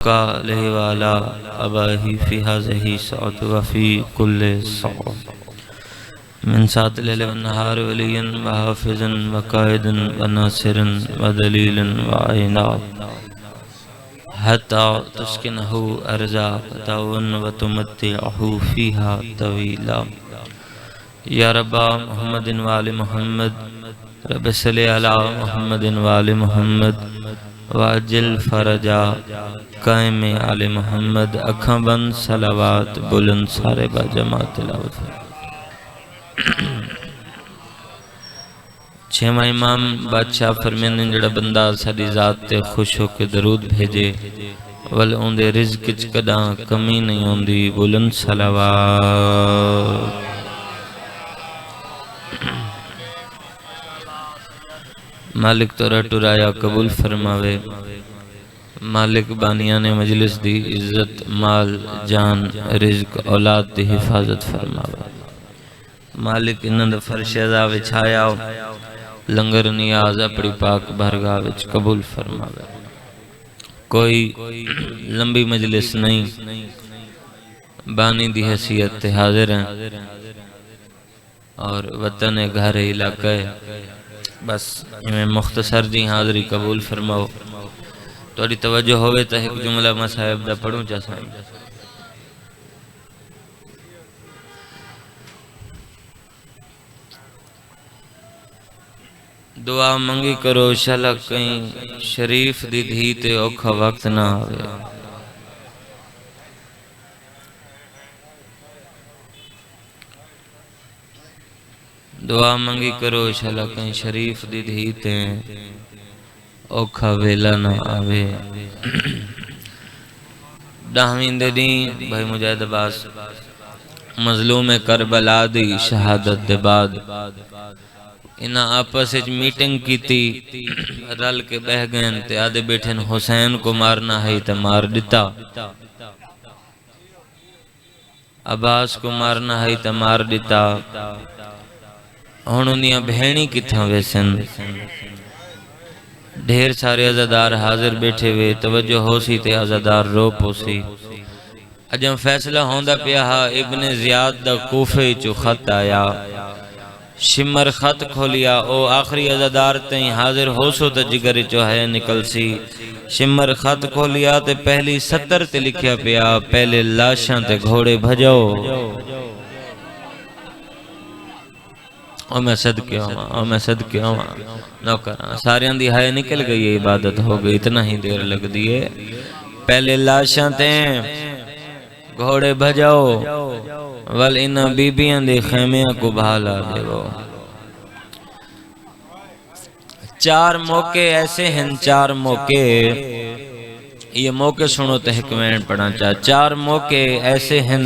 عليه وعلى آبائه في هذه الساعة وفي كل ساعة من ساعة الليل والنهار وليا وحافظا وقائدا وناصرا ودليلا وعينا حتى تسكنه أرزاق وتمتعه فيها طويلا يا رب محمد وآل محمد رب صل على محمد وآل محمد واجل فرجا قائم آل محمد اکھاں بند صلوات بلند سارے با جماعت تلاوت چھواں امام بادشاہ فرمیندے جڑا بندہ ساری ذات تے خوش ہو کے درود بھیجے ول اوندے رزق وچ کداں کمی نہیں ہوندی بلند صلوات مالک تورا ٹرایا قبول فرماوے مالک بانیان مجلس دی عزت مال جان رزق اولاد دی حفاظت فرماوے مالک انہاں دا فرش عزا وچھایا لنگر نیاز اپنی پاک بارگاہ وچ قبول فرماوے کوئی لمبی مجلس نہیں بانی دی حیثیت تے حاضر ہیں اور وطن گھر علاقہ ہے بس میں مختصر جی حاضری قبول فرماؤ توڑی توجہ ہوئے تا ایک جملہ مصاحب دا پڑھوں چا سائیں دعا منگی کرو شلق کہیں شریف دی دھی تے اوکھا وقت نہ آوے دعا منگی کرو شالا کہیں شریف دی دھیتے اوکھا ویلا نہ آوے دہویں دے دیں بھائی مجاہد عباس مظلوم کربلا دی شہادت دے بعد انہاں آپس اچ میٹنگ کی تھی رل کے بہ گئن تے آدھے بیٹھن حسین کو مارنا ہے تے مار دیتا عباس کو مارنا ہے تے مار دیتا ہونیاں بہنی کتھاں ویسن ڈھیر سارے عزادار حاضر بیٹھے ہوئے توجہ ہو سی تے عزادار رو پوسی اجم فیصلہ ہوندہ پیا ابن زیاد دا کوفے چو خط آیا شمر خط کھولیا او آخری عزادار تیں حاضر ہو سو تا جگر چو ہے نکل سی شمر خط کھولیا تے پہلی 70 تے لکھیا پیا پہلے لاشاں تے گھوڑے بھجاؤ او میں صدقے ہوں نوکران ساریاں دی ہائے نکل گئی عبادت ہو گئی اتنا ہی دیر لگ دیئے پہلے لاشاں تیں گھوڑے بھجاؤ ول انہاں بیبیاں دی خیمیاں کو بھالا دے وہ 4 موقع ایسے ہیں 4 موقع یہ موقع سنو تے حکمین پڑھا چاہ 4 موقع ایسے ہیں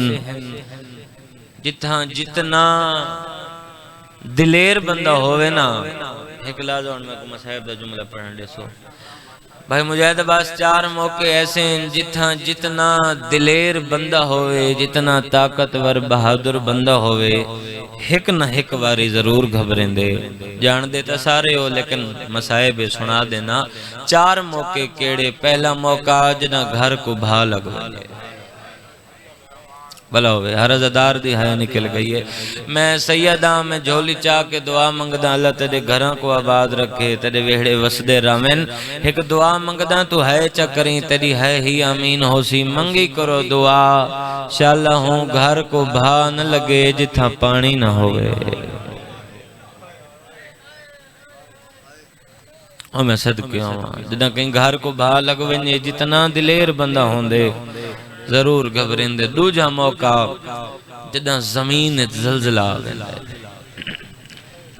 جتنا دلیر بندہ ہوئے نا ایک لازہ ان میں کو مصاحب دا جملہ پڑھنے دے سو بھائی مجاہد عباس 4 موقع ایسے ہیں جتنا دلیر بندہ ہوئے جتنا طاقتور بہادر بندہ ہوئے ایک نہ ایک واری ضرور گھبریں دے جان دیتا سارے ہو لیکن مصاحب سنا دینا 4 موقع کیڑے پہلا موقع جنا گھر کو بھا لگوے بھلا ہوئے ہر عزادار دی ہائے نکل گئی ہے میں سیدہ میں جھولی چاہ کے دعا منگدہ اللہ تیرے گھراں کو آباد رکھے تیرے ویڑے وسدے رامن ایک دعا منگدہ تو ہے چکریں تیری ہے ہی امین ہو سی منگی کرو دعا شاءاللہ ہوں گھر کو بھا نہ لگے جتھا پانی نہ ہوئے اور میں صدقے ہوں جدہ کہیں گھر کو بھا لگویں جتنا دلیر بندہ ہوں دے ضرور گھبریں دے دوجہ موقع جدہ زمین زلزلہ آوے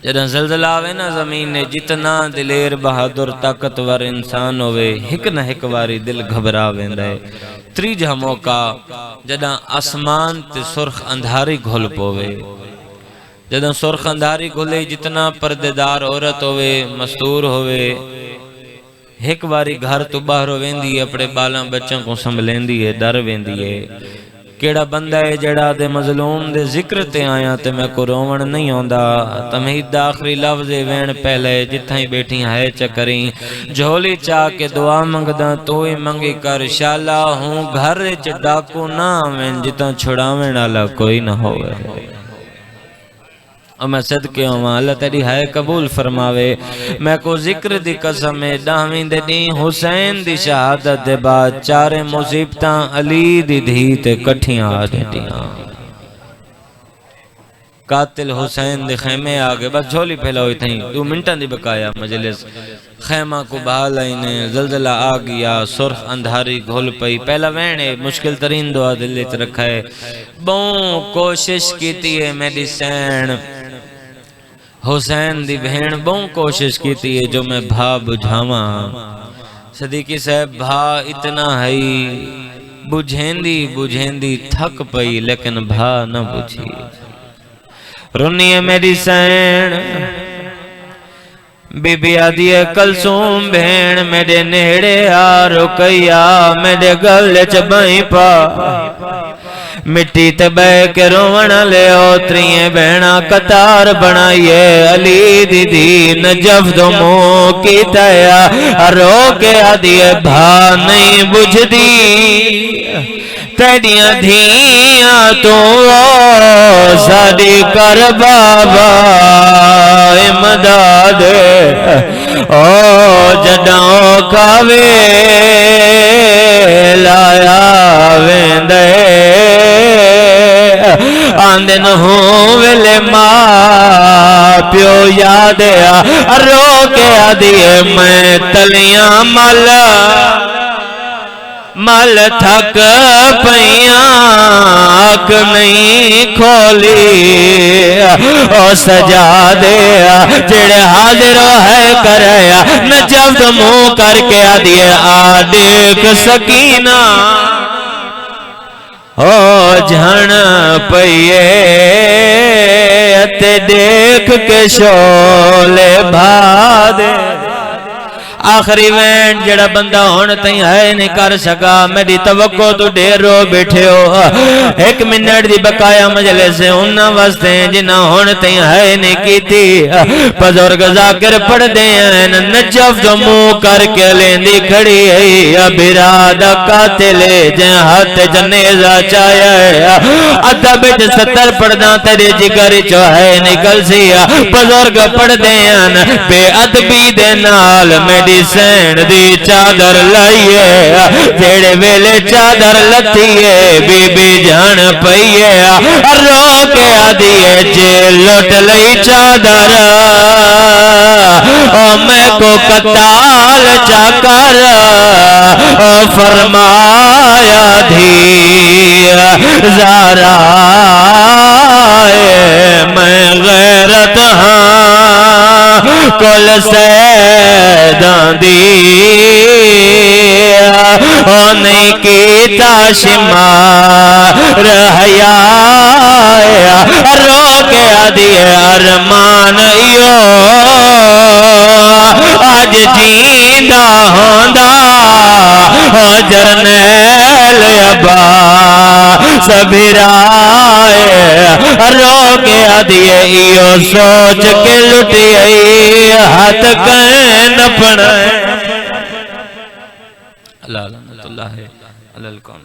جدہ زلزلہ آوے نا زمین جتنا دلیر بہادر طاقتور انسان ہوئے ہک نہ ہک واری دل گھبراویں دے تریجہ موقع جدہ آسمان تے سرخ اندھاری گھول پوے جدہ سرخ اندھاری گھولے جتنا پردیدار عورت ہوئے مستور ہوئے ایک باری گھر تو باہر ویندی ہے اپنے بالاں بچوں کو سنبھلیں دی ہے در ویندی ہے کیڑا بندہ ہے جڑا دے مظلوم دے ذکر تے آیا تے میں کو روون نہیں ہوندا تمہید دا آخری لفظ وین پہلے جتھاں ہی بیٹھی ہے چکریں جھولی چاہ کے دعا منگدا تو ہی منگی کر شالا ہوں گھر وچ ڈاکو نہ آویں جتاں چھڑاویں والا کوئی نہ ہوئے اور میں صدقے ہوں اللہ تیری ہے قبول فرماوے میں کو ذکر دی قسم ہے داویں دے دیں حسین دی شہادت دے بعد چارے مصیبتاں علی دی دھی تے کٹھیاں آ دیٹیاں قاتل حسین دے خیمے آگے بس جھولی پھیلاوئی تھیں 2 منٹاں دی بقایا مجلس خیمہ کو بحال آئینے زلزلہ آ گیا سرخ اندھاری گھل پئی پہلا وینے مشکل ترین دعا دلیت رکھا ہے بہوں کوشش کیتی ہے میری سین حسین دی بہن بہوں کوشش کیتی ہے جو میں بھا بجھاواں صدیقی صاحب بھا اتنا ہے بجھیندی تھک پئی لیکن بھا نہ بجھی رونی ہے میری سین بی بی آدھی کلثوم بہن میرے نیڑے آ رکیا میرے گل چبائیں پا مٹی تے بے کے روون لے اوتریے بہنا قطار بنائیے علی دی دی نجف دو مو کی تیا رو کے آدھی بھا نہیں بجھ دی تیڑیاں دھیاں تو ساری کر بابا امداد او جڈاؤں کھاوے لایا ویندے آندن ہوں ویلے ماں پیو یاد رو کے آدھیے میں تلیاں مل تھک پئیاں آنکھ نہیں کھولی او سجا دیا جڑے حاضر ہے کریا نجف منہ کر کے آدھیے آ دیکھ سکینہ او جھن پئیے تے دیکھ کے شولے بھا دے آخری وین جڑا بندہ ہون تہیں ہے نہیں کر سکا میری توقع تو دیر رو بیٹھے ہو 1 منٹ دی بقایا مجلس سے انہاں واسطے جنہ ہون تہیں ہے نہیں کی تھی بزرگ ذاکر پڑھ دیں نجف جو منہ کر کے لیندی کھڑی ہے برادہ قاتلے جن ہاتھ جنیزہ چایا ہے ادب 70 پڑھنا تیرے جگر چو ہے نکل سیا بزرگ پڑھ دیں بے ادبی دے نال میری سین دی چادر لائیے جیڑے ویلے چادر لتیے بی بی جان پئیے رو کے آدھیے جے لوٹ لئی چادر او میں کو قتال چا کر فرمایا دھی زارا میں غیرت ہاں کل سیدان دی او نہیں کیتا شمار حیا رو کے آدھی ارمان ایو آج جیندہ ہوندہ جرنیل ابا سبھرائے رو کے آدھیے ایو سوچ کے لٹی ہاتھ کہیں نپڑے اللہ علیہ القوم